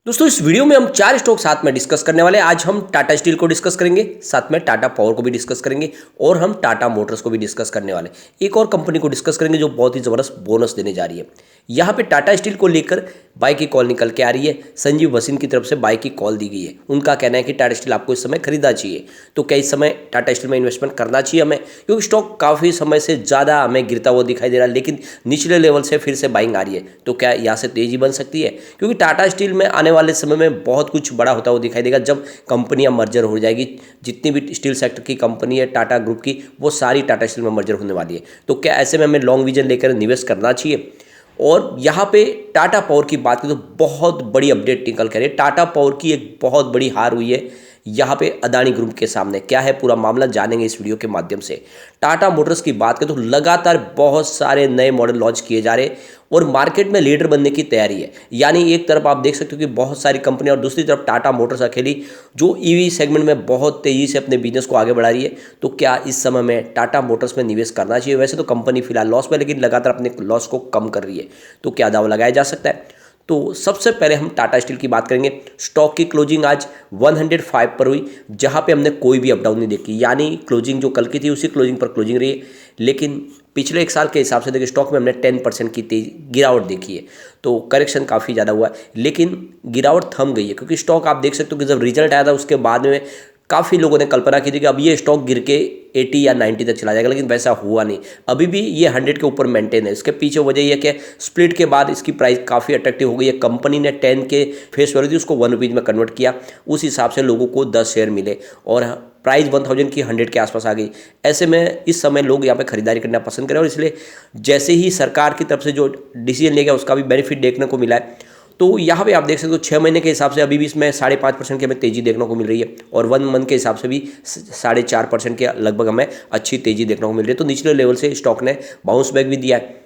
दोस्तों इस वीडियो में हम 4 स्टॉक साथ में डिस्कस करने वाले हैं। आज हम टाटा स्टील को डिस्कस करेंगे, साथ में टाटा पावर को भी डिस्कस करेंगे और हम टाटा मोटर्स को भी डिस्कस करने वाले हैं। एक और कंपनी को डिस्कस करेंगे जो बहुत ही ज़बरदस्त बोनस देने जा रही है। यहाँ पे टाटा स्टील को लेकर बाय की कॉल निकल के आ रही है। संजीव भसीन की तरफ से बाय की कॉल दी गई है। उनका कहना है कि टाटा स्टील आपको इस समय खरीदना चाहिए। तो क्या इस समय टाटा स्टील में इन्वेस्टमेंट करना चाहिए हमें, क्योंकि स्टॉक काफ़ी समय से ज़्यादा हमें गिरता हुआ दिखाई दे रहा है, लेकिन निचले लेवल से फिर से बाइंग आ रही है। तो क्या यहाँ से तेजी बन सकती है, क्योंकि टाटा स्टील में आने वाले समय में बहुत कुछ बड़ा होता हुआ दिखाई देगा जब कंपनियां मर्जर हो जाएगी। जितनी भी स्टील सेक्टर की कंपनी है टाटा ग्रुप की, वो सारी टाटा स्टील में मर्जर होने वाली है। तो क्या ऐसे में हमें लॉन्ग विजन लेकर निवेश करना चाहिए। और यहाँ पे टाटा पावर की बात करें तो बहुत बड़ी अपडेट निकल कर है। टाटा पावर की एक बहुत बड़ी हार हुई है यहाँ पे अदानी ग्रुप के सामने। क्या है पूरा मामला जानेंगे इस वीडियो के माध्यम से। टाटा मोटर्स की बात करें तो लगातार बहुत सारे नए मॉडल लॉन्च किए जा रहे हैं और मार्केट में लीडर बनने की तैयारी है। यानी एक तरफ आप देख सकते हो कि बहुत सारी कंपनियां और दूसरी तरफ टाटा मोटर्स अकेली जो ईवी सेगमेंट में बहुत तेजी से अपने बिजनेस को आगे बढ़ा रही है। तो क्या इस समय में टाटा मोटर्स में निवेश करना चाहिए। वैसे तो कंपनी फिलहाल लॉस में, लेकिन लगातार अपने लॉस को कम कर रही है। तो क्या दावा लगाया जा सकता है। तो सबसे पहले हम टाटा स्टील की बात करेंगे। स्टॉक की क्लोजिंग आज 105 पर हुई, जहां पे हमने कोई भी अपडाउन नहीं देखी। यानी क्लोजिंग जो कल की थी उसी क्लोजिंग पर क्लोजिंग रही है। लेकिन पिछले एक साल के हिसाब से देखिए स्टॉक में हमने 10% की तेज गिरावट देखी है। तो करेक्शन काफ़ी ज़्यादा हुआ है, लेकिन गिरावट थम गई है, क्योंकि स्टॉक आप देख सकते हो कि जब रिजल्ट आया था उसके बाद में काफ़ी लोगों ने कल्पना की थी कि अब ये स्टॉक गिर के 80 या 90 तक चला जाएगा, लेकिन वैसा हुआ नहीं। अभी भी ये 100 के ऊपर मेंटेन है। इसके पीछे वजह ये है कि स्प्लिट के बाद इसकी प्राइस काफ़ी अट्रैक्टिव हो गई है। कंपनी ने 10 के फेस वैल्यू थी उसको 1 रुपीज़ में कन्वर्ट किया। उस हिसाब से लोगों को 10 शेयर मिले और प्राइस 1000 की 100 के आसपास आ गई। ऐसे में इस समय लोग यहाँ पे खरीदारी करना पसंद करें और इसलिए जैसे ही सरकार की तरफ से जो डिसीजन लिया गया उसका भी बेनिफिट देखने को मिला है। तो यहाँ पे आप देख सकते हो 6 महीने के हिसाब से अभी भी इसमें 5.5% की हमें तेजी देखने को मिल रही है और 1 मंथ के हिसाब से भी 4.5% के लगभग हमें अच्छी तेजी देखने को मिल रही है। तो निचले लेवल से स्टॉक ने बाउंस बैक भी दिया है।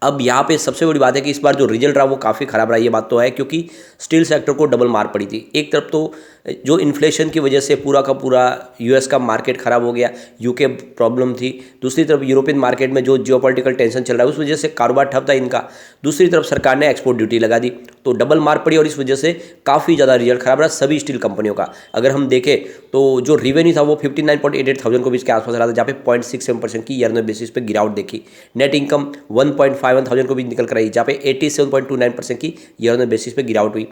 अब यहाँ पे सबसे बड़ी बात है कि इस बार जो रिजल्ट रहा वो काफ़ी ख़राब रहा। ये बात तो है, क्योंकि स्टील सेक्टर को डबल मार पड़ी थी। एक तरफ तो जो इन्फ्लेशन की वजह से पूरा का पूरा यूएस का मार्केट ख़राब हो गया, यूके प्रॉब्लम थी। दूसरी तरफ यूरोपियन मार्केट में जो जियोपॉलिटिकल टेंशन चल रहा है उस वजह से कारोबार ठप था इनका। दूसरी तरफ सरकार ने एक्सपोर्ट ड्यूटी लगा दी, तो डबल मार पड़ी और इस वजह से काफ़ी ज़्यादा रिजल्ट खराब रहा सभी स्टील कंपनियों का। अगर हम देखें तो जो रेवेन्यू था वो 59.88 थाउजेंड को बीच के आसपास रहा था, जहाँ पे 0.67% की ईयर बेसिस पे गिरावट देखी। नेट इनकम 1.51 थाउजेंड को भी निकल कर आई, जहाँ पे 87.29% की ईयर बेसिस पे गिरावट हुई।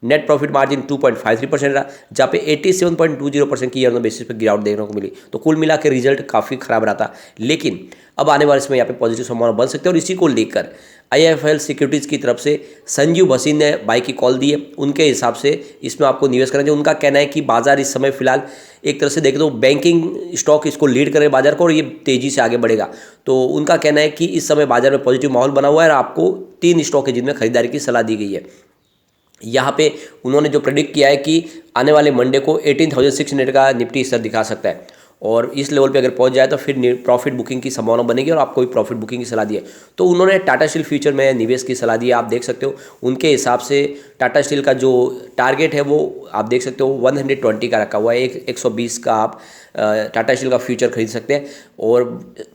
नेट प्रॉफिट मार्जिन 2.53% रहा, जहाँ पे 87.20% की ईयर बेसिस पे गिरावट देखने को मिली। तो कुल मिला के रिजल्ट काफ़ी खराब रहा था, लेकिन अब आने वाले समय यहाँ पे पॉजिटिव संभावना बन सकती है। और इसी को लेकर IIFL सिक्योरिटीज़ की तरफ से संजीव भसीन ने बाय की कॉल दी है। उनके हिसाब से इसमें आपको निवेश करना चाहिए। उनका कहना है कि बाजार इस समय फिलहाल एक तरह से देखें तो बैंकिंग स्टॉक इसको लीड करे बाजार को और ये तेज़ी से आगे बढ़ेगा। तो उनका कहना है कि इस समय बाजार में पॉजिटिव माहौल बना हुआ है और आपको 3 स्टॉक है जिनमें खरीदारी की सलाह दी गई है। यहाँ पे उन्होंने जो प्रेडिक्ट किया है कि आने वाले मंडे को 18,600 का निफ्टी स्तर दिखा सकता है और इस लेवल पे अगर पहुंच जाए तो फिर प्रॉफिट बुकिंग की संभावना बनेगी और आपको भी प्रॉफिट बुकिंग की सलाह दी है। तो उन्होंने टाटा स्टील फ्यूचर में निवेश की सलाह दी है। आप देख सकते हो उनके हिसाब से टाटा स्टील का जो टारगेट है वो आप देख सकते हो 120 का रखा हुआ है। 120 का आप टाटा स्टील का फ्यूचर खरीद सकते हैं और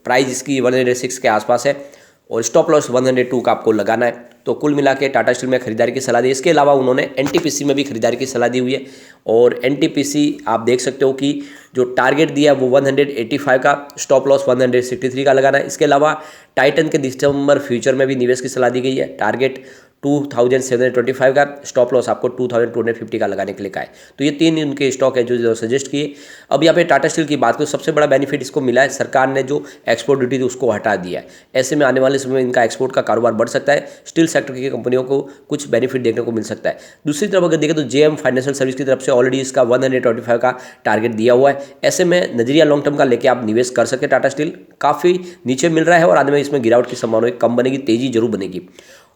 प्राइस इसकी 106 के आसपास है और स्टॉप लॉस 102 का आपको लगाना है। तो कुल मिला के टाटा स्टील में खरीदारी की सलाह दी। इसके अलावा उन्होंने NTPC में भी खरीदारी की सलाह दी हुई है और NTPC आप देख सकते हो कि जो टारगेट दिया है वो 185 का, स्टॉप लॉस 163 का लगाना है। इसके अलावा टाइटन के दिसंबर फ्यूचर में भी निवेश की सलाह दी गई है। टारगेट 2725 का, स्टॉप लॉस आपको 2250 का लगाने के लिए कहा है। तो ये 3 उनके स्टॉक है जो सजेस्ट किए। अब यहाँ पे टाटा स्टील की बात करें, सबसे बड़ा बेनिफिट इसको मिला है, सरकार ने जो एक्सपोर्ट ड्यूटी थी उसको हटा दिया है। ऐसे में आने वाले समय में इनका एक्सपोर्ट का कारोबार बढ़ सकता है। स्टील सेक्टर की कंपनियों को कुछ बेनिफिट देखने को मिल सकता है। दूसरी तरफ अगर देखें तो JM फाइनेंशियल सर्विस की तरफ से ऑलरेडी इसका 125 का टारगेट दिया हुआ है। ऐसे में नजरिया लॉन्ग टर्म का लेके आप निवेश कर सकते हैं। टाटा स्टील काफ़ी नीचे मिल रहा है और आने में इसमें गिरावट की संभावना कम बनेगी, तेजी जरूर बनेगी।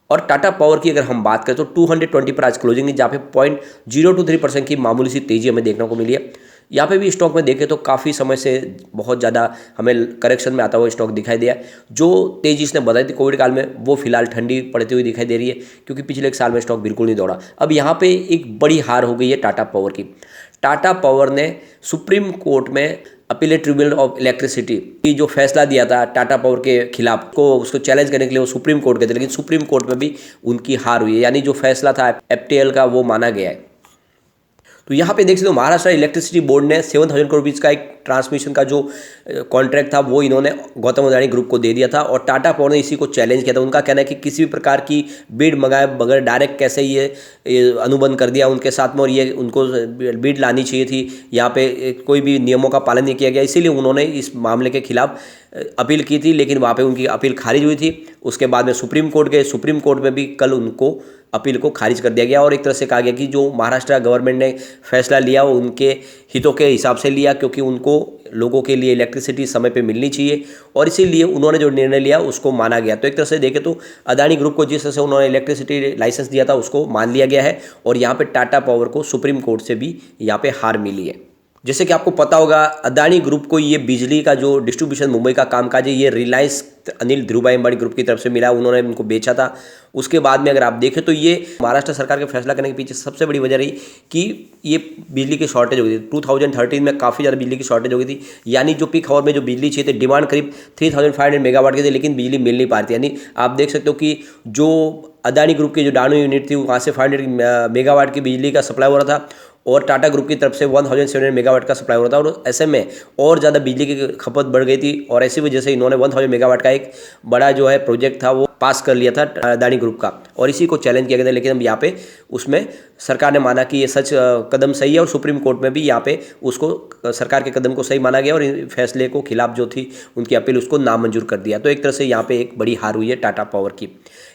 और टाटा पावर की अगर हम बात करें तो 220 पर आज क्लोजिंग है, जहाँ पे 0.023% की मामूली सी तेजी हमें देखने को मिली है। यहाँ पे भी स्टॉक में देखें तो काफ़ी समय से बहुत ज़्यादा हमें करेक्शन में आता हुआ स्टॉक दिखाई दिया है। जो तेजी इसने बताई थी कोविड काल में वो फिलहाल ठंडी पड़ती हुई दिखाई दे रही है, क्योंकि पिछले एक साल में स्टॉक बिल्कुल नहीं दौड़ा। अब यहाँ पे एक बड़ी हार हो गई है टाटा पावर की। टाटा पावर ने सुप्रीम कोर्ट में अपीलेट ट्रिब्यूनल ऑफ इलेक्ट्रिसिटी की जो फैसला दिया था टाटा पावर के खिलाफ को उसको चैलेंज करने के लिए वो सुप्रीम कोर्ट गए थे, लेकिन सुप्रीम कोर्ट में भी उनकी हार हुई है, यानी जो फैसला था एफटीएल का वो माना गया है। तो यहाँ पे देख सकते हो महाराष्ट्र इलेक्ट्रिसिटी बोर्ड ने 7,000 करोड़ रुपीज़ का एक ट्रांसमिशन का जो कॉन्ट्रैक्ट था वो इन्होंने गौतम अदानी ग्रुप को दे दिया था और टाटा पावर ने इसी को चैलेंज किया था। उनका कहना है कि किसी भी प्रकार की बिड मंगाए बगैर डायरेक्ट कैसे ये अनुबंध कर दिया उनके साथ में, और ये उनको बिड लानी चाहिए थी, यहाँ पे कोई भी नियमों का पालन नहीं किया गया, इसीलिए उन्होंने इस मामले के खिलाफ अपील की थी, लेकिन वहाँ पे उनकी अपील खारिज हुई थी। उसके बाद में सुप्रीम कोर्ट गए, सुप्रीम कोर्ट में भी कल उनको अपील को खारिज कर दिया गया और एक तरह से कहा गया कि जो महाराष्ट्र गवर्नमेंट ने फैसला लिया वो उनके हितों के हिसाब से लिया, क्योंकि उनको लोगों के लिए इलेक्ट्रिसिटी समय पे मिलनी चाहिए और इसीलिए उन्होंने जो निर्णय लिया उसको माना गया। तो एक तरह से देखें तो अदानी ग्रुप को जिस तरह से उन्होंने इलेक्ट्रिसिटी लाइसेंस दिया था उसको मान लिया गया है और यहाँ पे टाटा पावर को सुप्रीम कोर्ट से भी यहाँ पे हार मिली है। जैसे कि आपको पता होगा अदानी ग्रुप को ये बिजली का जो डिस्ट्रीब्यूशन मुंबई का कामकाज है ये रिलायंस अनिल धीरूभाई अंबानी ग्रुप की तरफ से मिला, उन्होंने इनको बेचा था। उसके बाद में अगर आप देखें तो ये महाराष्ट्र सरकार के फैसला करने के पीछे सबसे बड़ी वजह रही कि ये बिजली की शॉर्टेज हो गई थी। 2013 में काफ़ी ज़्यादा बिजली की शॉर्टेज हो गई थी, यानी जो पीक आवर में जो बिजली चाहिए थी डिमांड करीब 3500 मेगावाट की थी, लेकिन बिजली मिल नहीं पा रही थी। यानी आप देख सकते हो कि जो अदानी ग्रुप की जो डानो यूनिट थी वहाँ से 500 मेगावाट की बिजली का सप्लाई हो रहा था और टाटा ग्रुप की तरफ से 1700 मेगावाट का सप्लाई हो रहा था और ऐसे में और ज़्यादा बिजली की खपत बढ़ गई थी और ऐसी वजह से इन्होंने 1000 मेगावाट का एक बड़ा जो है प्रोजेक्ट था वो पास कर लिया था अदानी ग्रुप का और इसी को चैलेंज किया गया था। लेकिन अब यहाँ पे उसमें सरकार ने माना कि ये सच कदम सही है और सुप्रीम कोर्ट में भी यहाँ पे उसको सरकार के कदम को सही माना गया और इन फैसले को खिलाफ जो थी उनकी अपील उसको नामंजूर कर दिया। तो एक तरह से यहाँ पे एक बड़ी हार हुई है टाटा पावर की।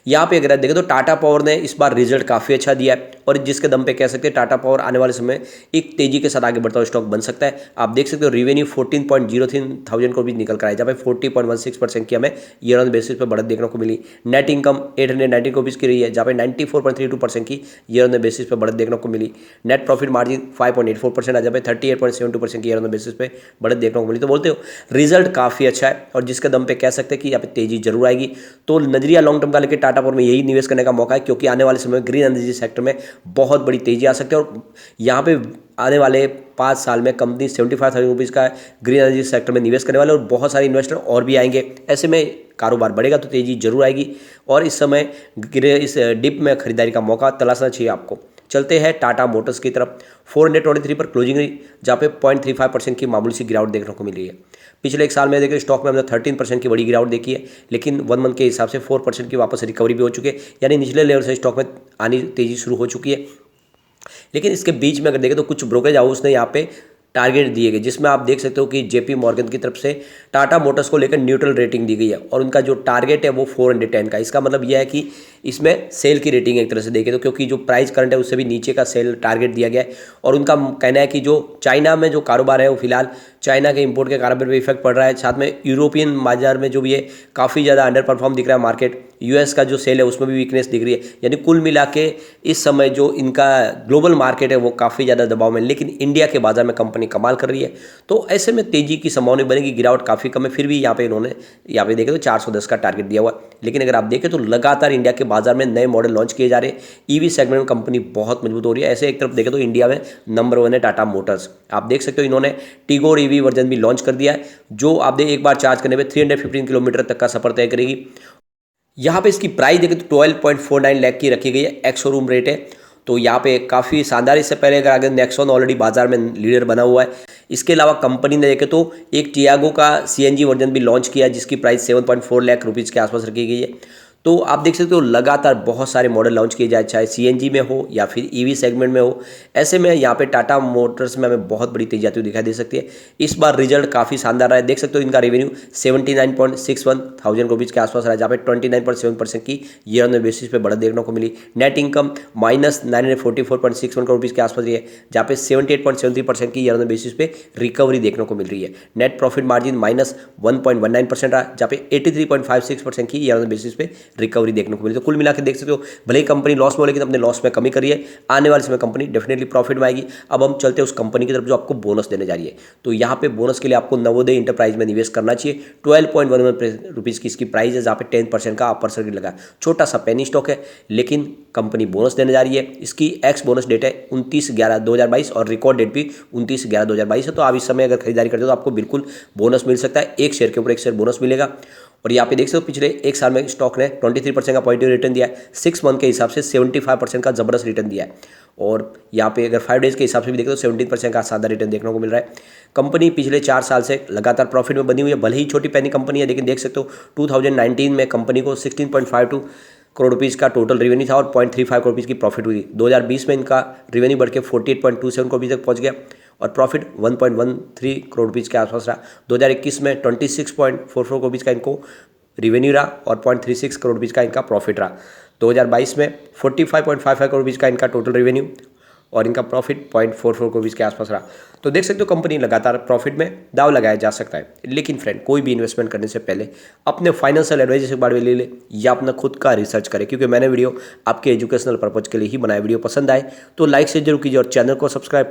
यहाँ पे अगर देखें तो टाटा पावर ने इस बार रिजल्ट काफ़ी अच्छा दिया है और जिसके दम पे कह सकते हैं टाटा पावर आने वाले समय एक तेजी के साथ आगे बढ़ता हुआ स्टॉक बन सकता है। आप देख सकते हो रेवेन्यू 14.03 थाउजेंड करोड़ निकल कर आए, जहाँ पे 40.16% की हमें ईयर ऑन बेसिस पे बढ़त देखने को मिली। नेट इनकम 890 करोड़ की रही है, जहाँ पे 94.32% की ईयर ऑन बेसिस पे बढ़त देखने को मिली। नेट प्रॉफिट मार्जिन 5.84% आ, जहाँ पे 38.72% की ईयर ऑन बेसिस पे बढ़त देखने को मिली। तो बोलते हो रिजल्ट काफ़ी अच्छा है और जिसके दम पे कह सकते हैं कि यहाँ पे तेजी जरूर आएगी। तो नजरिया लॉन्ग टर्म का लेकर टाटा पावर में यही निवेश करने का मौका है, क्योंकि आने वाले समय में ग्रीन एनर्जी सेक्टर में बहुत बड़ी तेजी आ सकती है और यहाँ पे आने वाले 5 साल में कंपनी 75,000 रुपीज़ का ग्रीन एनर्जी सेक्टर में निवेश करने वाले और बहुत सारे इन्वेस्टर और भी आएंगे। ऐसे में कारोबार बढ़ेगा तो तेजी जरूर आएगी और इस समय इस डिप में खरीदारी का मौका तलाशना चाहिए आपको। चलते हैं टाटा मोटर्स की तरफ। 423 पर क्लोजिंग रही, जहाँ पे 0.35% की मामूली सी गिरावट देखने को मिली है। पिछले एक साल में देखिए स्टॉक में हमने 13% की बड़ी गिरावट देखी है, लेकिन 1 मंथ के हिसाब से 4% की वापस रिकवरी भी हो चुकी है, यानी निचले लेवल से स्टॉक में आनी तेजी शुरू हो चुकी है। लेकिन इसके बीच में अगर देखें तो कुछ ब्रोकरेज हाउस ने यहाँ पे टारगेट दिए गए, जिसमें आप देख सकते हो कि जेपी मॉर्गन की तरफ से टाटा मोटर्स को लेकर न्यूट्रल रेटिंग दी गई है और उनका जो टारगेट है वो 410 का। इसका मतलब यह है कि इसमें सेल की रेटिंग एक तरह से देखें तो, क्योंकि जो प्राइस करंट है उससे भी नीचे का सेल टारगेट दिया गया है और उनका कहना है कि जो चाइना में जो कारोबार है वो फिलहाल चाइना के इंपोर्ट के कारोबार पर इफेक्ट पड़ रहा है, साथ में यूरोपियन बाजार में जो भी है काफ़ी ज़्यादा अंडर परफॉर्म दिख रहा है मार्केट। यूएस का जो सेल है उसमें भी वीकनेस दिख रही है, यानी कुल मिला के इस समय जो इनका ग्लोबल मार्केट है वो काफ़ी ज़्यादा दबाव में, लेकिन इंडिया के बाजार में कंपनी कमाल कर रही है। तो ऐसे में तेजी की संभावना बनेगी। गिरावट काफ़ी कम है, फिर भी यहाँ पे इन्होंने यहाँ पे देखें तो 410 का टारगेट दिया हुआ है। लेकिन अगर आप देखें तो लगातार इंडिया के बाजार में नए मॉडल लॉन्च किए जा रहे हैं, ईवी सेगमेंट में कंपनी बहुत मजबूत हो रही है। ऐसे एक तरफ देखें तो इंडिया में नंबर 1 है टाटा मोटर्स। आप देख सकते हो इन्होंने टीगोर ईवी वर्जन भी लॉन्च कर दिया है, जो आप देख एक बार चार्ज करने पर 315 किलोमीटर तक का सफर तय करेगी। यहाँ पे इसकी प्राइस देखें तो 12.49 लाख की रखी गई है, एक्स शोरूम रेट है। तो यहाँ पे काफ़ी शानदार। इससे पहले अगर आगे नेक्सॉन ऑलरेडी बाजार में लीडर बना हुआ है। इसके अलावा कंपनी ने देखे तो एक टियागो का सीएनजी वर्जन भी लॉन्च किया है, जिसकी प्राइस 7.4 लाख रुपीज़ के आसपास रखी गई है। तो आप देख सकते हो लगातार बहुत सारे मॉडल लॉन्च किए जाए, चाहे सीएनजी में हो या फिर ईवी सेगमेंट में हो। ऐसे में यहाँ पे टाटा मोटर्स में हमें बहुत बड़ी तेजी आती हुई दिखाई दे सकती है। इस बार रिजल्ट काफ़ी शानदार रहा है। देख सकते हो इनका रेवेन्यू 79.61 थाउजेंड रुपीज़ के आसपास रहा है, जहाँ पे 29.7% की ईयर ऑन बेसिस पे बढ़त देखने को मिली। नेट इनकम -944.61 करोड़ रुपीज़ के आसपास रही है, जहाँ पे 78.73% की ईयर ऑन बेसिस पे रिकवरी देखने को मिल रही है। नेट प्रॉफिट मार्जिन -1.19% रहा, जहाँ पे 83.56% की ईयर ऑन बेसिस पे रिकवरी देखने को मिली। तो कुल मिला के देख सकते हो, भले ही कंपनी लॉस में हो लेकिन अपने लॉस में कमी करी है। आने वाले समय कंपनी डेफिनेटली प्रॉफिट में आएगी। अब हम चलते हैं उस कंपनी की तरफ जो आपको बोनस देने जा रही है। तो यहाँ पे बोनस के लिए आपको नवोदय इंटरप्राइज में निवेश करना चाहिए। 12.11 रुपीज़ की इसकी प्राइस है, जहाँ पे 10% का अपर सर्किट लगा। छोटा सा पेनी स्टॉक है, लेकिन कंपनी बोनस देने जा रही है। इसकी एक्स बोनस डेट है 29/11/2022 और रिकॉर्ड डेट भी 29/11/2022 है। तो आप इस समय अगर खरीदारी करते हो तो आपको बिल्कुल बोनस मिल सकता है। एक शेयर के ऊपर एक शेयर बोनस मिलेगा। और यहाँ पे देख सकते हो पिछले एक साल में स्टॉक ने 23% का पॉजिटिव रिटर्न दिया है। 6 मंथ के हिसाब से 75% का जबरदस्त रिटर्न दिया है। और यहाँ पे अगर 5 डेज के हिसाब से भी देखें तो 17% का शानदार रिटर्न देखने को मिल रहा है। कंपनी पिछले 4 साल से लगातार प्रॉफिट में बनी हुई है। भले ही छोटी पैनी कंपनी है, लेकिन देख सकते हो 2019 में कंपनी को 16.52 करोड़ रुपीज़ का टोटल रेवेन्यू था और 0.35 करोड़ रुपीज़ की प्रॉफिट हुई। 2020 में इनका रेवेन्यू बढ़ के 48.27 करोड़ रुपये तक पहुँच गया और प्रॉफिट 1.13 करोड़ रुपीज़ के आसपास रहा। 2021 में 26.44 करोड़ रुपीज़ का इनको रेवेन्यू रहा और 0.36 करोड़ रुपीज़ का इनका प्रॉफिट रहा। 2022 में 45.55 करोड़ रुपीज़ का इनका टोटल रेवेन्यू और इनका प्रॉफिट 0.44 करोड़ रुपीज़ के आसपास रहा। तो देख सकते हो कंपनी लगातार प्रॉफिट में दाव लगाया जा सकता है। लेकिन फ्रेंड, कोई भी इन्वेस्टमेंट करने से पहले अपने फाइनेंशियल एडवाइजर से बारे में ले ले या अपना खुद का रिसर्च करें, क्योंकि मैंने वीडियो आपके एजुकेशनल पर्पज के लिए ही बनाया। वीडियो पसंद आए तो लाइक से जरूर कीजिए और चैनल को सब्सक्राइब